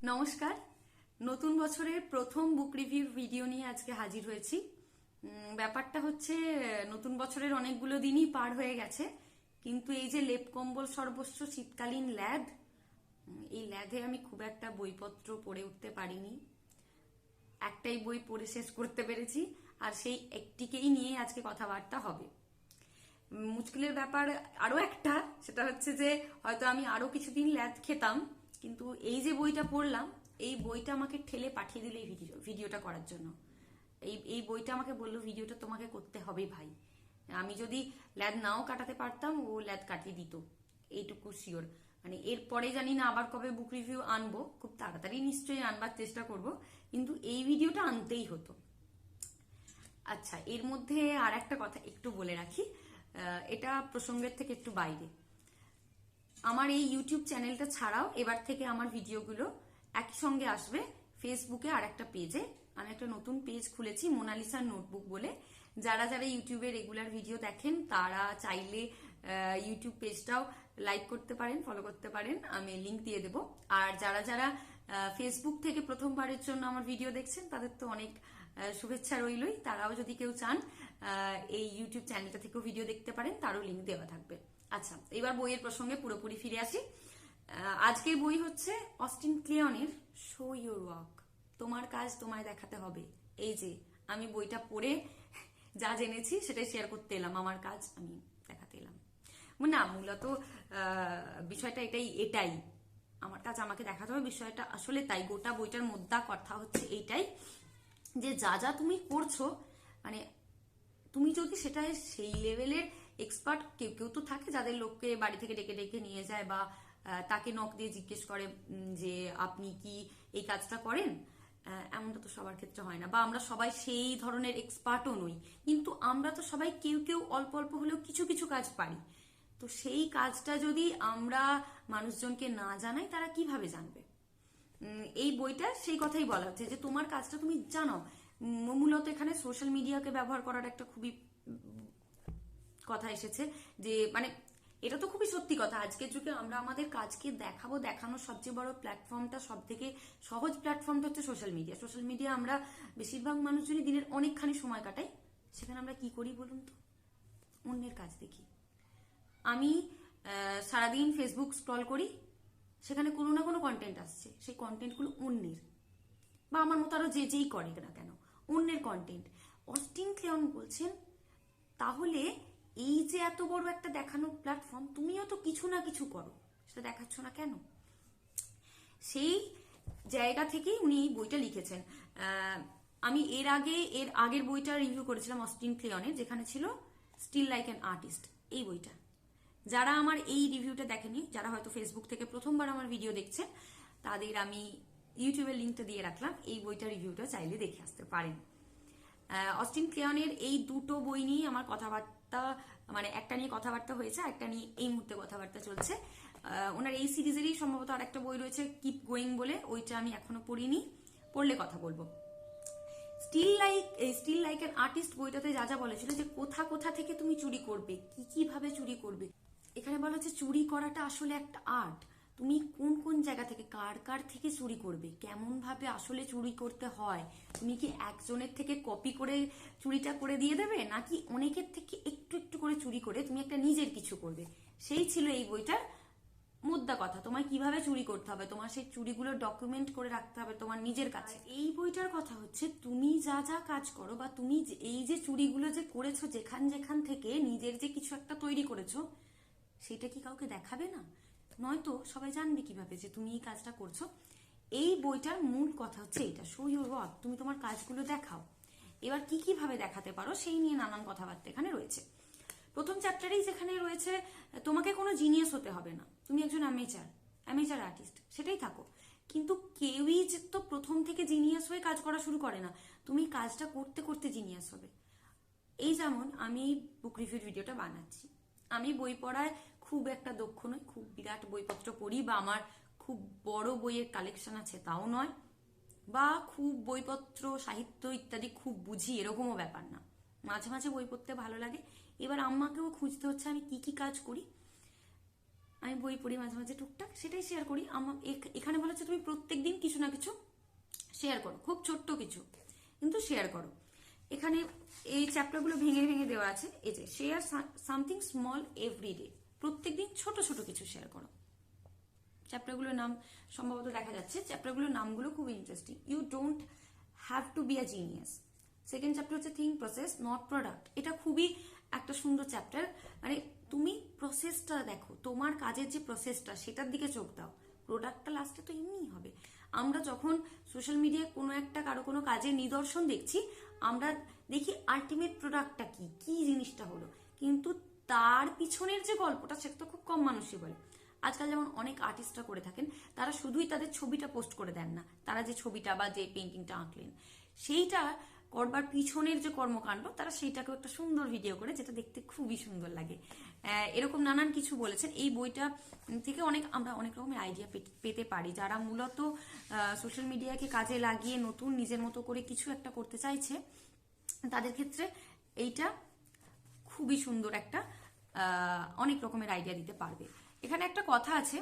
নমস্কার। নতুন বছরের প্রথম বুক রিভিউ ভিডিও নিয়ে আজকে হাজির হয়েছি। ব্যাপারটা হচ্ছে নতুন বছরের অনেকগুলো দিনই পার হয়ে গেছে, কিন্তু এই যে লেপ কম্বল সর্বস্ব শীতকালীন ল্যাদ, এই ল্যাদে আমি খুব একটা বইপত্র পড়ে উঠতে পারিনি। একটাই বই পড়ে শেষ করতে পেরেছি, আর সেই একটিকেই নিয়ে আজকে কথাবার্তা হবে। মুশকিলের ব্যাপার আরো একটা, সেটা হচ্ছে যে হয়তো আমি আরো কিছুদিন ল্যাদ খেতাম, কিন্তু এই যে বইটা পড়লাম, এই বইটা আমাকে ঠেলে পাঠিয়ে দিল এই ভিডিওটা করার জন্য। এই বইটা আমাকে বললো ভিডিওটা তোমাকে করতে হবে ভাই। আমি যদি ল্যাদ নাও কাটাতে পারতাম, ও ল্যাদ কাটিয়ে দিত, এইটুকু শিওর। মানে এরপরে জানি না আবার কবে বুক রিভিউ আনবো, খুব তাড়াতাড়ি নিশ্চয়ই আনবার চেষ্টা করব, কিন্তু এই ভিডিওটা আনতেই হতো। আচ্ছা, এর মধ্যে আর একটা কথা একটু বলে রাখি, এটা প্রসঙ্গের থেকে একটু বাইরে। আমার এই ইউটিউব চ্যানেলটা ছাড়াও এবার থেকে আমার ভিডিওগুলো একই সঙ্গে আসবে ফেসবুকে আর একটা পেজে। আমি একটা নতুন পেজ খুলেছি, মোনালিসার নোটবুক বলে। যারা যারা ইউটিউবে রেগুলার ভিডিও দেখেন তারা চাইলে ইউটিউব পেজটাও লাইক করতে পারেন, ফলো করতে পারেন, আমি লিংক দিয়ে দেব। আর যারা যারা ফেসবুক থেকে প্রথমবারের জন্য আমার ভিডিও দেখছেন তাদের তো অনেক শুভেচ্ছা রইলই। তারাও যদি কেউ চান এই ইউটিউব চ্যানেলটা থেকেও ভিডিও দেখতে পারেন, তারও লিংক দেওয়া থাকবে। আচ্ছা, এবার বইয়ের প্রসঙ্গে পুরোপুরি ফিরে আসি। আজকের বই হচ্ছে অস্টিন ক্লিয়নের শো ইউর ওয়ার্ক, তোমার কাজ তোমায় দেখাতে হবে। এই যে আমি বইটা পড়ে যা জেনেছি সেটাই শেয়ার করতে এলাম, আমার কাজ আমি দেখাতে এলাম। না, মূলত বিষয়টা এটাই আমার কাজ আমাকে দেখাতে হবে, বিষয়টা আসলে তাই। গোটা বইটার মোদ্দা কথা হচ্ছে এইটাই, যে যা যা তুমি করছো, মানে তুমি যদি সেটা সেই লেভেলের এক্সপার্ট, কেউ কেউ তো থাকে যাদের লোককে বাড়ি থেকে ডেকে ডেকে নিয়ে যায়, বা তাকে নক দিয়ে জিজ্ঞেস করে যে আপনি কি এই কাজটা করেন। এমনটা তো সবার ক্ষেত্রে হয় না, বা আমরা সবাই সেই ধরনের এক্সপার্টও নই, কিন্তু আমরা তো সবাই কেউ কেউ অল্প অল্প হলেও কিছু কিছু কাজ পারি। তো সেই কাজটা যদি আমরা মানুষজনকে না জানাই, তারা কিভাবে জানবে? এই বইটা সেই কথাই বলা হচ্ছে যে তোমার কাজটা তুমি জানো। মূলত এখানে সোশ্যাল মিডিয়াকে ব্যবহার করার একটা খুবই কথা এসেছে, যে মানে এটা তো খুবই সত্যি কথা। আজকের যুগে আমরা আমাদের কাজকে দেখানোর সবচেয়ে বড় প্ল্যাটফর্মটা, সব থেকে সহজ প্ল্যাটফর্মটা হচ্ছে সোশ্যাল মিডিয়া। সোশ্যাল মিডিয়া আমরা বেশিরভাগ মানুষজনই দিনের অনেকখানি সময় কাটাই, সেখানে আমরা কি করি বলুন তো? অন্যের কাজ দেখি। আমি সারাদিন ফেসবুক স্ক্রল করি, সেখানে কোনো না কোনো কন্টেন্ট আসছে, সেই কন্টেন্টগুলো অন্যের, বা আমার মতো আরো যে যেই করে না কেন, অন্যের কন্টেন্ট। অস্টিন ক্লিয়ন বলছেন তাহলে এই যে এত বড় একটা দেখানোর প্ল্যাটফর্ম, তুমিও তো কিছু না কিছু করো, সেটা দেখাচ্ছ না কেন? সেই জায়গা থেকেই উনি এই বইটা লিখেছেন। আমি এর আগের বইটা রিভিউ করেছিলাম অস্টিন ক্লিয়নের, যেখানে ছিল স্টিল লাইক অ্যান আর্টিস্ট, এই বইটা। যারা আমার এই রিভিউটা দেখেনি, যারা হয়তো ফেসবুক থেকে প্রথমবার আমার ভিডিও দেখছেন, তাদের আমি ইউটিউবের লিঙ্কটা দিয়ে রাখলাম, এই বইটা রিভিউটা চাইলে দেখে আসতে পারেন। অস্টিন ক্লিয়নের এই দুটো বই নিয়ে আমার কথাবার্তা, মানে একটা নিয়ে কথাবার্তা হয়েছে, একটা নিয়ে এই মুহূর্তে কথাবার্তা চলছে। ওনার এই সিরিজেরই সম্ভবত আর একটা বই রয়েছে কিপ গোয়িং বলে, ওইটা আমি এখনো পড়িনি, পড়লে কথা বলবো। স্টিল লাইক অ্যান আর্টিস্ট বইটাতে যা যা বলেছিল, যে কোথা কোথা থেকে তুমি চুরি করবে, কি কিভাবে চুরি করবে। এখানে বলা হচ্ছে চুরি করাটা আসলে একটা আর্ট। তুমি কোন কোন জায়গা থেকে, কার কার থেকে চুরি করবে, কেমন ভাবে আসলে চুরি করতে হয়। তুমি কি একজনের থেকে কপি করে চুরিটা করে দিয়ে দেবে, নাকি অনেকের থেকে একটু একটু করে চুরি করে তুমি একটা নিজের কিছু করবে। সেই ছিল এই বইটার মুদ্রা কথা। তোমায় কিভাবে চুরি করতে হবে, তোমার সেই চুরিগুলো ডকুমেন্ট করে রাখতে হবে তোমার নিজের কাছে। এই বইটার কথা হচ্ছে তুমি যা যা কাজ করো, বা তুমি এই যে চুরিগুলো যে করেছো, যেখান যেখান থেকে নিজের যে কিছু একটা তৈরি করেছো, সেটা কি কাউকে দেখাবে না? নয়তো সবাই জানবে কিভাবে যে তুমি এই কাজটা করছো? এই বইটার মূল কথা হচ্ছে এটা, শো ইউর ওয়ার্ক, তুমি তোমার কাজগুলো দেখাও। এবার কি কিভাবে দেখাতে পারো সেই নিয়ে নানান কথাবার্তা এখানে রয়েছে। প্রথম চ্যাপ্টারেই যেখানে রয়েছে, তোমাকে কোনো জিনিয়াস হতে হবে না, তুমি একজন অ্যামেচার আর্টিস্ট, সেটাই থাকো। কিন্তু কেউই তো প্রথম থেকে জিনিয়াস হয়ে কাজ করা শুরু করে না, তুমি কাজটা করতে করতে জিনিয়াস হবে। এই যেমন আমি বুক রিভিউ ভিডিওটা বানাচ্ছি, আমি বই পড়ায় খুব একটা দক্ষ নই, খুব বিরাট বইপত্র পড়ি, বা আমার খুব বড় বইয়ের কালেকশন আছে তাও নয়, বা খুব বইপত্র সাহিত্য ইত্যাদি খুব বুঝি এরকমও ব্যাপার না। মাঝে মাঝে বই পড়তে ভালো লাগে। এবার আম্মাকেও খুঁজতে হচ্ছে আমি কি কি কাজ করি। আমি বই পড়ি মাঝে মাঝে টুকটাক, সেটাই শেয়ার করি। এখানে বলা হচ্ছে তুমি প্রত্যেকদিন কিছু কিছু না কিছু শেয়ার করো, খুব ছোট্ট কিছু কিন্তু শেয়ার করো। এখানে এই চ্যাপ্টারগুলো ভেঙে ভেঙে দেওয়া আছে। এই যে শেয়ার সামথিং স্মল এভরিডে, প্রত্যেকদিন ছোট ছোট কিছু শেয়ার করো। চ্যাপ্টারগুলোর নাম সম্ভবত দেখা যাচ্ছে, চ্যাপ্টারগুলোর নামগুলো খুব interesting. You don't have to be a genius. Second chapter হচ্ছে থিঙ্ক প্রসেস নট প্রোডাক্ট। এটা খুবই একটা সুন্দর চ্যাপ্টার। মানে তুমি প্রসেসটা দেখো, তোমার কাজের যে প্রসেসটা সেটার দিকে চোখ দাও, প্রোডাক্টটা লাস্টে তো এমনিই হবে। আমরা যখন সোশ্যাল মিডিয়ায় কোনো একটা কারো কোনো কাজের নিদর্শন দেখছি, আমরা দেখি আলটিমেট প্রোডাক্টটা কি, কি জিনিসটা হলো, কিন্তু তার পিছনের যে গল্পটা সেটা তো খুব কম মানুষই বলে। আজকাল যেমন অনেক আর্টিস্টরা করে থাকেন, তারা শুধুই তাদের ছবিটা পোস্ট করে দেন না, তারা যে ছবিটা বা যে পেন্টিংটা আঁকলেন সেইটা করবার পিছনের যে কর্মকাণ্ড, তারা সেইটাকেও একটা সুন্দর ভিডিও করে, যেটা দেখতে খুবই সুন্দর লাগে। এরকম নানান কিছু বলেছেন। এই বইটা থেকে আমরা অনেক রকমের আইডিয়া পেতে পারি। যারা মূলত সোশ্যাল মিডিয়াকে কাজে লাগিয়ে নতুন নিজের মতো করে কিছু একটা করতে চাইছে, তাদের ক্ষেত্রে এইটা খুবই সুন্দর একটা অনেক রকমের আইডিয়া দিতে পারবে। এখানে একটা কথা আছে,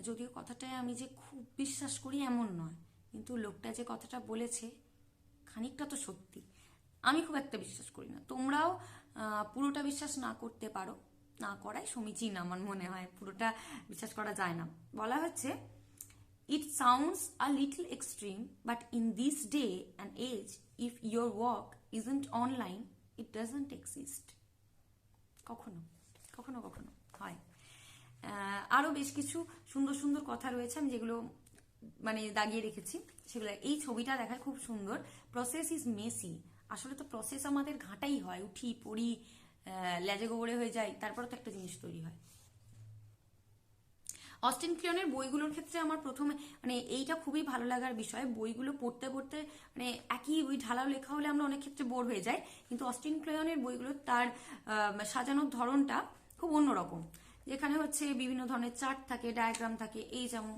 যদিও কথাটায় আমি যে খুব বিশ্বাস করি এমন নয়, কিন্তু লোকটা যে কথাটা বলেছে খানিকটা তো সত্যি। আমি খুব একটা বিশ্বাস করি না, তোমরাও পুরোটা বিশ্বাস না করতে পারো, না করাই সমীচীন আমার মনে হয়। পুরোটা বিশ্বাস করা যায় না। বলা হচ্ছে, it sounds a little extreme, but in this day and age if your work isn't online it doesn't exist. কখনো কখনো কখনো হয়। আরো বেশ কিছু সুন্দর সুন্দর কথা রয়েছে, আমি যেগুলো মানে দাগিয়ে রেখেছি সেগুলো। এই ছবিটা দেখায় খুব সুন্দর। Process is Messi. আসলে তো প্রসেস আমাদের ঘাটাই হয়, উঠি পড়ি, লেজে গোবরে হয়ে যায়, তারপর তো একটা জিনিস তৈরি হয়। অস্টিন ক্লিয়নের বইগুলোর ক্ষেত্রে আমার প্রথমে মানে এইটা খুবই ভালো লাগার বিষয়। বইগুলো পড়তে পড়তে মানে একই ওই ঢালাও লেখা হলে আমরা অনেক ক্ষেত্রে বোর হয়ে যাই, কিন্তু অস্টিন ক্লিয়নের বইগুলো তার সাজানোর ধরনটা খুব অন্যরকম। যেখানে হচ্ছে বিভিন্ন ধরনের চার্ট থাকে, ডায়াগ্রাম থাকে। এই যেমন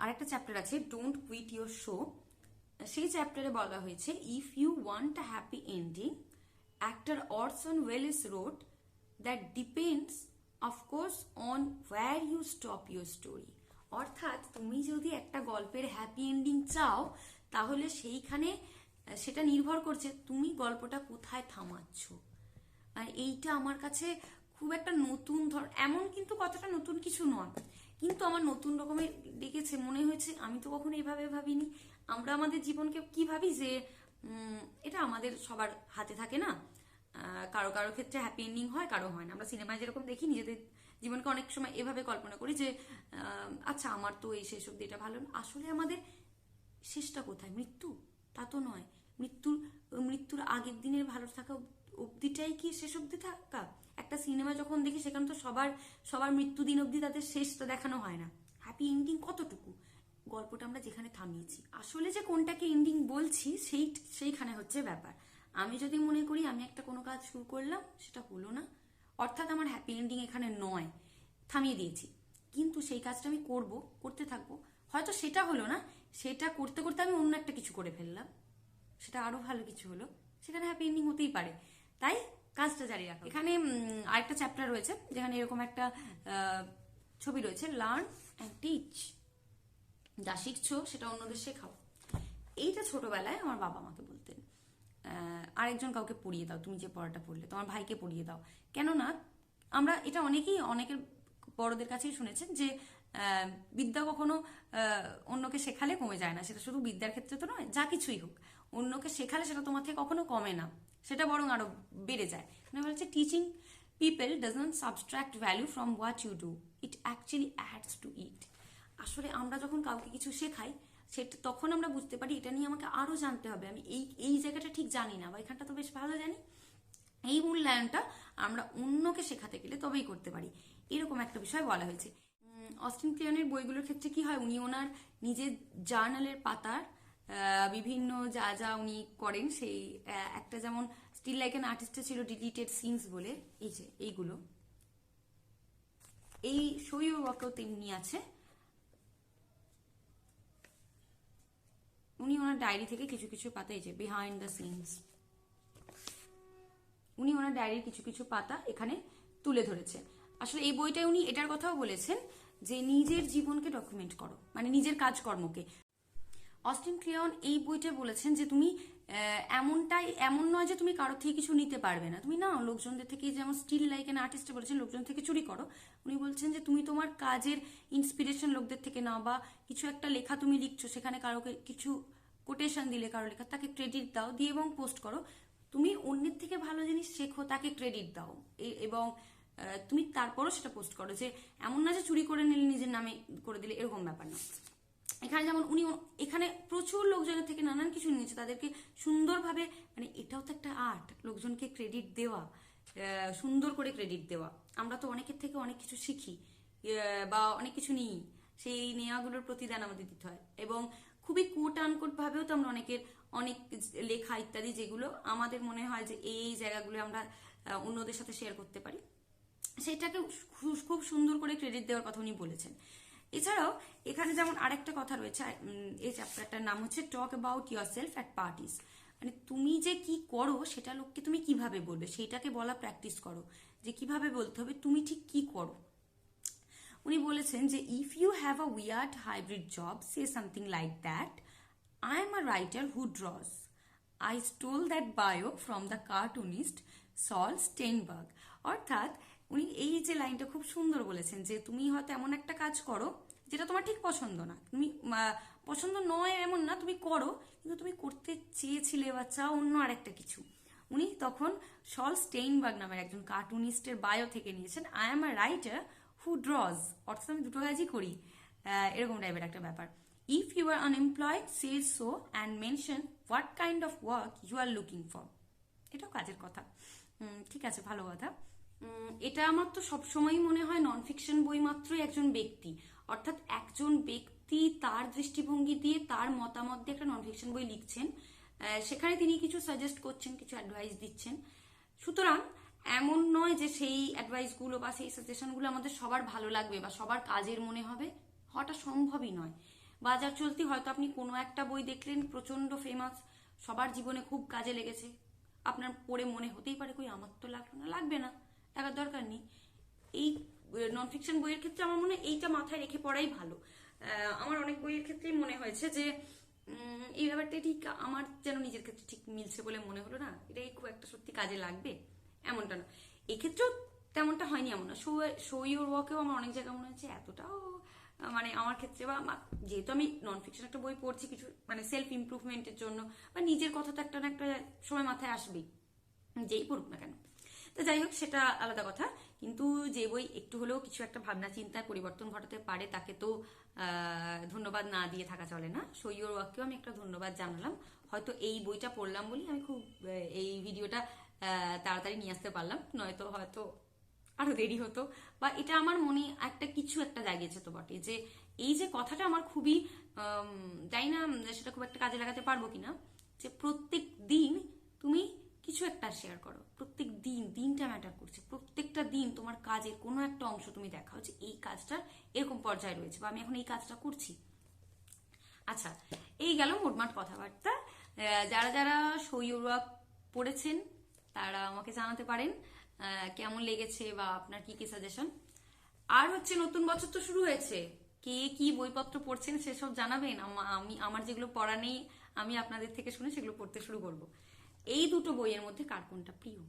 আরেকটা চ্যাপ্টার আছে ডোন্ট কুইট ইউর শো। সেই চ্যাপ্টারে বলা হয়েছে, if you want a happy ending, actor Orson Welles wrote, that depends of course on where you stop your story. অর্থাৎ তুমি যদি একটা গল্পের হ্যাপি এন্ডিং চাও, তাহলে সেইখানে সেটা নির্ভর করছে তুমি গল্পটা কোথায় থামাচ্ছ। এইটা আমার কাছে খুব একটা নতুন এমন কিন্তু কথাটা নতুন কিছু নয়, কিন্তু আমার নতুন রকমের ডেকেছে, মনে হয়েছে আমি তো কখনো এভাবে ভাবিনি। আমরা আমাদের জীবনকে কি ভাবি যে এটা আমাদের সবার হাতে থাকে না, কারো কারো ক্ষেত্রে হ্যাপি এন্ডিং হয়, কারো হয় না। আমরা সিনেমায় যেরকম দেখি, নিজেদের জীবনকে অনেক সময় এভাবে কল্পনা করি যে আচ্ছা আমার তো এই শেষ অব্দি এটা ভালো না। আসলে আমাদের শেষটা কোথায়? মৃত্যু? তা তো নয়। মৃত্যুর আগের দিনের ভালো থাকা অবধিটাই কি শেষ অবধি থাকা? একটা সিনেমা যখন দেখি সেখানে তো সবার মৃত্যু দিন অবধি তাদের শেষটা দেখানো হয় না। হ্যাপি এন্ডিং কতটুকু? গল্পটা আমরা যেখানে থামিয়েছি। আসলে যে কোনটাকে এন্ডিং বলছি সেইখানে হচ্ছে ব্যাপার। আমি যদি মনে করি আমি একটা কোনো কাজ শুরু করলাম, সেটা হলো না, অর্থাৎ আমার হ্যাপি এন্ডিং এখানে নয়, থামিয়ে দিয়েছি, কিন্তু সেই কাজটা আমি করতে থাকবো, হয়তো সেটা হলো না, সেটা করতে করতে আমি অন্য একটা কিছু করে ফেললাম, সেটা আরো ভালো কিছু হলো, সেখানে হ্যাপি এন্ডিং হতেই পারে। তাই কাজটা জারি রাখা। এখানে আরেকটা চ্যাপ্টার রয়েছে যেখানে এরকম একটা ছবি রয়েছে, লার্ন অ্যান্ড টিচ। যা শিখছো সেটা অন্যদের শেখাও। এইটা ছোটবেলায় আমার বাবা আমাকে বলতেন, আরেকজন কাউকে পড়িয়ে দাও, তুমি যে পড়াটা পড়লে তোমার ভাইকে পড়িয়ে দাও। কেননা আমরা এটা অনেকের বড়দের কাছেই শুনেছেন যে বিদ্যা কখনো অন্যকে শেখালে কমে যায় না। সেটা শুধু বিদ্যার ক্ষেত্রে তো নয়, যা কিছুই হোক, অন্যকে শেখালে সেটা তোমার থেকে কখনো কমে না, সেটা বরং আরো বেড়ে যায়। মানে বলছে teaching people doesn't subtract value from what you do, it actually adds to it. আসলে আমরা যখন কাউকে কিছু শেখাই, সেটা তখন আমরা বুঝতে পারি এটা নিয়ে আমাকে আরো জানতে হবে, আমি এই জায়গাটা ঠিক জানি না, বা এখানটা তো বেশ ভালো জানি। এই মূল্যায়নটা আমরা অন্যকে শেখাতে গেলে তবেই করতে পারি, এরকম একটা বিষয় বলা হয়েছে। অস্টিন ক্লিয়নের বইগুলোর ক্ষেত্রে কি হয়, উনি ওনার নিজের জার্নালের পাতার বিভিন্ন যা যা উনি করেন, সেই একটা যেমন স্টিল লাইক অ্যান আর্টিস্টে ছিল ডিলিটেড সিনস বলে, এই যে এইগুলো, এই শৈব ওয়াকেও তেমনি আছে। উনি ওনার ডায়েরি থেকে কিছু কিছু পাতা, এই যে বিহাইন্ড দ্য সিনস, উনি ওনার ডায়েরির কিছু কিছু পাতা এখানে তুলে ধরেছেন। আসলে এই বইটায় উনি এটার কথাও বলেছেন যে নিজের জীবনকে ডকুমেন্ট করো, মানে নিজের কাজকর্মকে। অস্টিন ক্লিয়ন এই বইটা বলেছেন যে তুমি এমন নয় যে তুমি কারোর থেকে কিছু নিতে পারবে না, তুমি না লোকজনদের থেকে, যেমন স্টিল লাইক অ্যান আর্টিস্টে বলেছেন লোকজন থেকে চুরি করো, উনি বলছেন যে তুমি তোমার কাজের ইন্সপিরেশন লোকদের থেকে নাও, বা কিছু একটা লেখা তুমি লিখছো সেখানে কারোকে কিছু কোটেশন দিলে কারো লেখা, তাকে ক্রেডিট দাও, দিয়ে এবং পোস্ট করো। তুমি অন্যের থেকে ভালো জিনিস শেখো, তাকে ক্রেডিট দাও, এবং তুমি তারপরও সেটা পোস্ট করো। যে এমন না যে চুরি করে নিলে নিজের নামে করে দিলে, এরকম ব্যাপার না। এখানে যেমন উনি এখানে প্রচুর লোকজনের থেকে নানান কিছু নিয়েছে, তাদেরকে সুন্দরভাবে, মানে এটাও তো একটা আর্ট, লোকজনকে ক্রেডিট দেওয়া, সুন্দর করে ক্রেডিট দেওয়া। আমরা তো অনেকের থেকে অনেক কিছু শিখি বা অনেক কিছু নিই, সেই নেওয়াগুলোর প্রতিদান আমাদের দিতে হয়। এবং খুবই কোট আনকোট ভাবেও তো আমরা অনেক লেখা ইত্যাদি, যেগুলো আমাদের মনে হয় যে এই জায়গাগুলো আমরা অন্যদের সাথে শেয়ার করতে পারি, সেটাকে খুব সুন্দর করে ক্রেডিট দেওয়ার কথা উনি বলেছেন। এছাড়াও এখানে যেমন আরেকটা কথা রয়েছে, এই চ্যাপ্টারটার নাম হচ্ছে talk about yourself at parties, মানে তুমি যে কি করো সেটা লোককে তুমি কিভাবে বলবে সেইটাকে বলা প্র্যাকটিস করো, যে কিভাবে বলতে হবে তুমি ঠিক কি করো। উনি বলেছেন যে if you have a weird hybrid job, say something like that, I am a writer who draws, I stole that bio from the cartoonist Saul Steinberg. অর্থাৎ উনি এই যে লাইনটা খুব সুন্দর বলেছেন, যে তুমি হয়তো এমন একটা কাজ করো যেটা তোমার ঠিক পছন্দ না, তুমি পছন্দ নয় এমন না, তুমি করো, কিন্তু তুমি করতে চেয়েছিলে বা চাও অন্য আরেকটা কিছু। উনি তখন সল স্টেইনবার্গ নামের একজন কার্টুনিস্টের বায়ো থেকে নিয়েছেন, I am a writer who draws, অর্থাৎ আমি দুটো কাজই করি, এরকম টাইপের একটা ব্যাপার। If you are unemployed, say so and mention what kind of work you are looking for. এটাও কাজের কথা। ঠিক আছে, ভালো কথা। এটা আমার তো সবসময়ই মনে হয় নন ফিকশন বই মাত্রই একজন ব্যক্তি, অর্থাৎ একজন ব্যক্তি তার দৃষ্টিভঙ্গি দিয়ে তার মতামত দিয়ে একটা নন ফিকশন বই লিখছেন, সেখানে তিনি কিছু সাজেস্ট করছেন, কিছু অ্যাডভাইস দিচ্ছেন। সুতরাং এমন নয় যে সেই অ্যাডভাইসগুলো বা সেই সাজেশনগুলো আমাদের সবার ভালো লাগবে বা সবার কাজের মনে হবে, হওয়াটা সম্ভবই নয়। বাজার চলতি হয়তো আপনি কোনো একটা বই দেখলেন প্রচন্ড ফেমাস, সবার জীবনে খুব কাজে লেগেছে, আপনার পড়ে মনে হতেই পারে কই আমার তো লাগলো না, লাগবে না, লাগার দরকার নেই। এই নন ফিকশন বইয়ের ক্ষেত্রে আমার মনে হয় এইটা মাথায় রেখে পড়াই ভালো। আমার অনেক বইয়ের ক্ষেত্রেই মনে হয়েছে যে এই ব্যাপারটা ঠিক আমার যেন নিজের ক্ষেত্রে ঠিক মিলছে বলে মনে হলো না, এটাই খুব একটা সত্যি কাজে লাগবে এমনটা না। এক্ষেত্রেও তেমনটা হয়নি, এমন না। শো ইউর ওয়ার্কেও আমার অনেক জায়গায় মনে হচ্ছে এতটাও, মানে আমার ক্ষেত্রে বা যেহেতু আমি নন ফিকশন একটা বই পড়ছি কিছু মানে সেলফ ইমপ্রুভমেন্টের জন্য, বা নিজের কথা তো একটা না একটা সময় মাথায় আসবেই, যেই পড়ুক না কেন। তো যাই হোক, সেটা আলাদা কথা। কিন্তু যে বই একটু হলেও কিছু একটা ভাবনা চিন্তার পরিবর্তন ঘটাতে পারে তাকে তো ধন্যবাদ না দিয়ে থাকা চলে না। শো ইউর ওয়ার্ককেও আমি একটা ধন্যবাদ জানালাম। হয়তো এই বইটা পড়লাম বলি আমি খুব এই ভিডিওটা তাড়াতাড়ি নিয়ে আসতে পারলাম, নয়তো হয়তো আরো দেরি হতো। বা এটা আমার মনে কিছু একটা জাগিয়েছে তো বটে, যে এই যে কথাটা আমার খুবই জানি না সেটা খুব একটা কাজে লাগাতে পারবো কিনা, যে প্রত্যেক দিন তুমি কিছু একটা শেয়ার করো, প্রত্যেক দিনটা ম্যাটার করছে, প্রত্যেকটা দিন তোমার কাজের কোনো একটা অংশ তুমি দেখাও যে এই কাজটা এরকম পর্যায়ে রয়েছে বা আমি এখন এই কাজটা করছি। আচ্ছা, এই গেল মোটমাট কথাবার্তা। যারা যারা শো ইউর ওয়ার্ক পড়েছেন তারা আমাকে জানাতে পারেন কেমন লেগেছে বা আপনার কি কি সাজেশন। আর হচ্ছে নতুন বছর তো শুরু হয়েছে, কে কি বইপত্র পড়ছেন সেসব জানাবেন। আমি আমার যেগুলো পড়া নেই আমি আপনাদের থেকে শুনে সেগুলো পড়তে শুরু করব। এই দুটো বইয়ের মধ্যে কার কোনটা প্রিয়?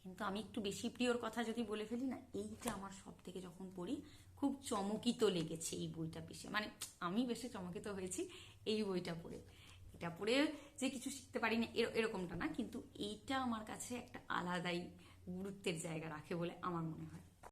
কিন্তু আমি একটু বেশি প্রিয়র কথা যদি বলে ফেলি না, এইটা আমার সব থেকে যখন পড়ি খুব চমকিত লেগেছে এই বইটা, বেশি মানে আমি বেশি চমকিত হয়েছি এই বইটা পড়ে। এটা পড়ে যে কিছু শিখতে পারিনি এরকমটা না, কিন্তু এইটা আমার কাছে একটা আলাদাই গুরুত্বের জায়গা রাখে বলে আমার মনে হয়।